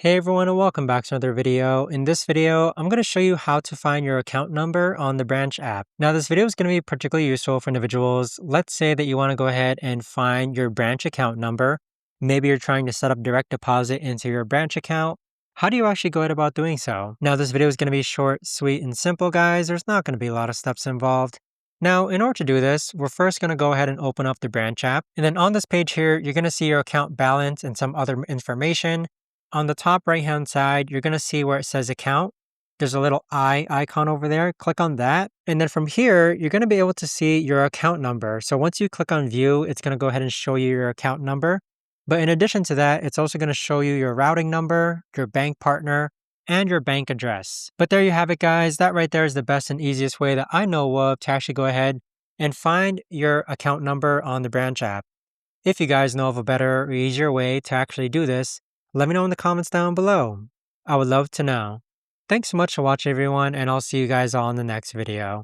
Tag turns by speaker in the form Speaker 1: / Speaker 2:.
Speaker 1: Hey everyone and welcome back to another video. In this video, I'm going to show you how to find your account number on the Branch app. Now this video is going to be particularly useful for individuals. Let's say that you want to go ahead and find your Branch account number. Maybe you're trying to set up direct deposit into your Branch account. How do you actually go ahead about doing so? Now this video is going to be short, sweet, and simple, guys. There's not going to be a lot of steps involved. Now, in order to do this, we're first going to go ahead and open up the Branch app. And then on this page here, you're going to see your account balance and some other information. On the top right hand side, you're going to see where it says account. There's a little eye icon over there. Click on that. And then from here, you're going to be able to see your account number. So once you click on view, it's going to go ahead and show you your account number. But in addition to that, it's also going to show you your routing number, your bank partner, and your bank address. But there you have it, guys. That right there is the best and easiest way that I know of to actually go ahead and find your account number on the Branch app. If you guys know of a better or easier way to actually do this, let me know in the comments down below. I would love to know. Thanks so much for watching everyone, and I'll see you guys all in the next video.